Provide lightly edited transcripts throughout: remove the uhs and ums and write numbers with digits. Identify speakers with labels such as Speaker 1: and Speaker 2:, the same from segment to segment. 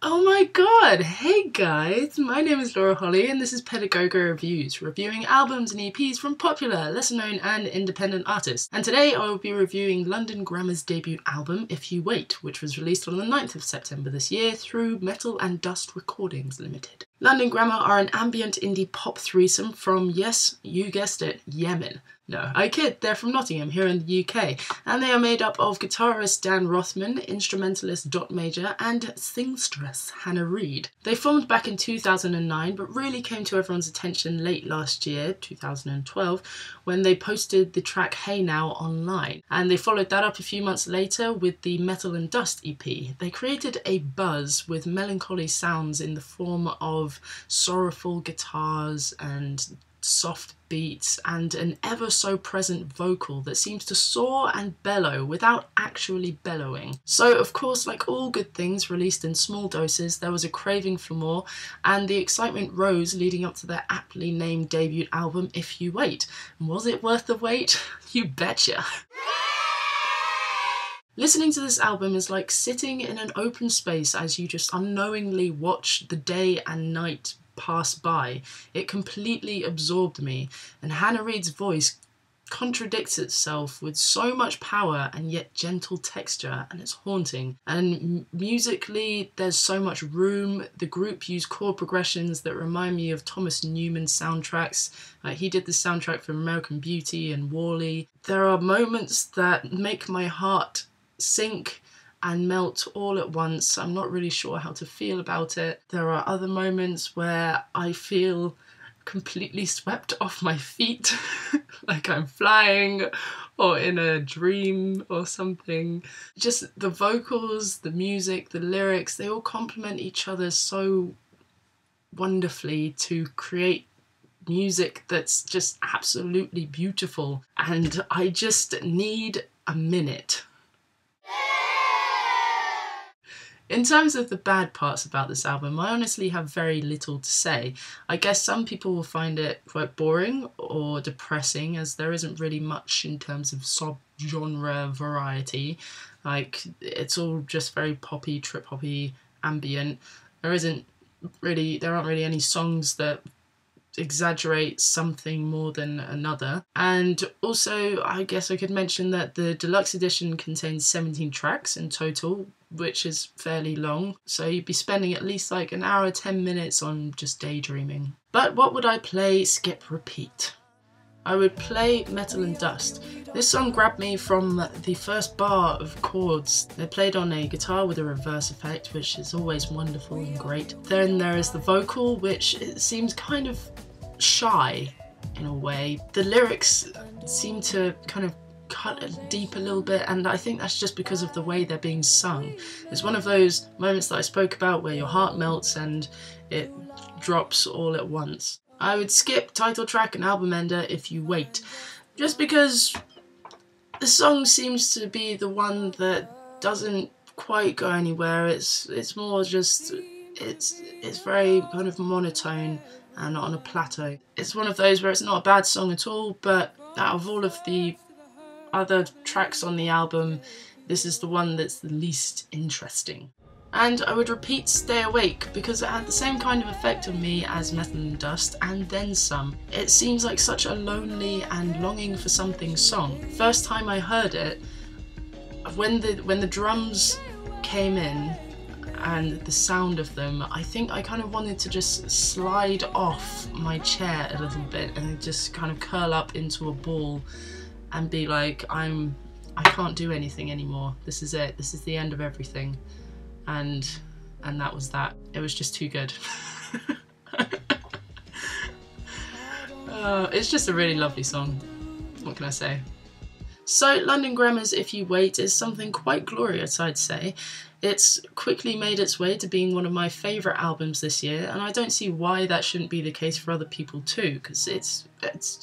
Speaker 1: Oh my god! Hey guys, my name is Laura Holly and this is Pedagogo Reviews, reviewing albums and EPs from popular, lesser known and independent artists. And today I will be reviewing London Grammar's debut album, If You Wait, which was released on the 9th of September this year through Metal and Dust Recordings Limited. London Grammar are an ambient indie pop threesome from, yes, you guessed it, Yemen. No, I kid, they're from Nottingham here in the UK, and they are made up of guitarist Dan Rothman, instrumentalist Dot Major, and singstress Hannah Reid. They formed back in 2009, but really came to everyone's attention late last year, 2012, when they posted the track Hey Now online, and they followed that up a few months later with the Metal and Dust EP. They created a buzz with melancholy sounds in the form of sorrowful guitars and soft beats and an ever so present vocal that seems to soar and bellow without actually bellowing. So of course, like all good things released in small doses, there was a craving for more, and the excitement rose leading up to their aptly named debut album If You Wait. And was it worth the wait? You betcha! Listening to this album is like sitting in an open space as you just unknowingly watch the day and night pass by. It completely absorbed me, and Hannah Reid's voice contradicts itself with so much power and yet gentle texture, and it's haunting. And musically there's so much room. The group use chord progressions that remind me of Thomas Newman's soundtracks. He did the soundtrack for American Beauty and Wall-E. There are moments that make my heart sink and melt all at once. I'm not really sure how to feel about it. There are other moments where I feel completely swept off my feet, like I'm flying or in a dream or something. Just the vocals, the music, the lyrics, they all complement each other so wonderfully to create music that's just absolutely beautiful, and I just need a minute. In terms of the bad parts about this album, I honestly have very little to say. I guess some people will find it quite boring or depressing, as there isn't really much in terms of sub-genre variety. Like, it's all just very poppy, trip-hoppy, ambient. There aren't really any songs that exaggerate something more than another. And also, I guess I could mention that the deluxe edition contains 17 tracks in total, which is fairly long, so you'd be spending at least like an hour, 10 minutes on just daydreaming. But what would I play, skip, repeat? I would play Metal and Dust. This song grabbed me from the first bar of chords. They're played on a guitar with a reverse effect, which is always wonderful and great. Then there is the vocal, which it seems kind of shy in a way. The lyrics seem to kind of cut deep a little bit, and I think that's just because of the way they're being sung. It's one of those moments that I spoke about where your heart melts and it drops all at once. I would skip title track and album ender If You Wait, just because the song seems to be the one that doesn't quite go anywhere. It's more just, it's very kind of monotone and on a plateau. It's one of those where it's not a bad song at all, but out of all of the other tracks on the album, this is the one that's the least interesting. And I would repeat Stay Awake because it had the same kind of effect on me as Metal and Dust, and then some. It seems like such a lonely and longing for something song. First time I heard it, when the drums came in and the sound of them, I think I kind of wanted to just slide off my chair a little bit and just kind of curl up into a ball and be like, I can't do anything anymore. This is it. This is the end of everything. And that was that. It was just too good. It's just a really lovely song. What can I say? So London Grammar's If You Wait is something quite glorious, I'd say. It's quickly made its way to being one of my favourite albums this year, and I don't see why that shouldn't be the case for other people too, because it's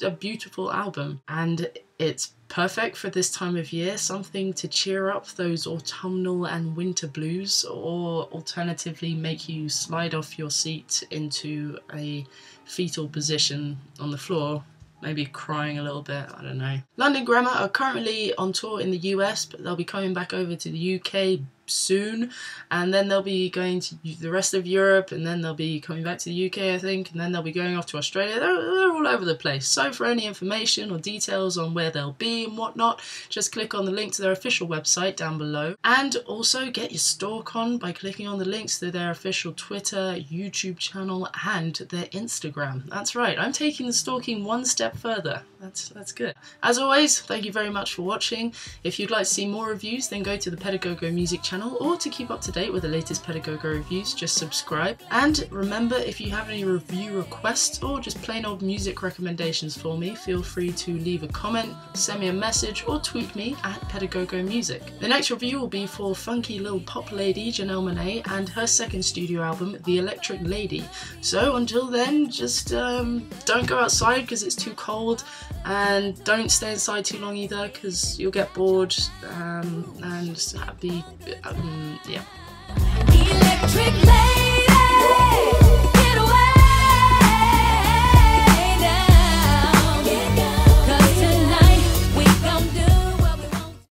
Speaker 1: a beautiful album, and it's perfect for this time of year, something to cheer up those autumnal and winter blues, or alternatively make you slide off your seat into a fetal position on the floor, maybe crying a little bit, I don't know. London Grammar are currently on tour in the US, but they'll be coming back over to the UK soon, and then they'll be going to the rest of Europe, and then they'll be coming back to the UK, I think, and then they'll be going off to Australia. They're all over the place. So for any information or details on where they'll be and whatnot, just click on the link to their official website down below, and also get your stalk on by clicking on the links to their official Twitter, YouTube channel, and their Instagram. That's right, I'm taking the stalking one step further. That's good. As always, thank you very much for watching. If you'd like to see more reviews, then go to the Pedagogo Music channel, or to keep up to date with the latest Pedagogo reviews, just subscribe. And remember, if you have any review requests or just plain old music recommendations for me, feel free to leave a comment, send me a message, or tweet me at Pedagogo Music. The next review will be for funky little pop lady Janelle Monáe and her second studio album, The Electric Lady. So until then, just don't go outside because it's too cold, and don't stay inside too long either because you'll get bored, and yeah. Electric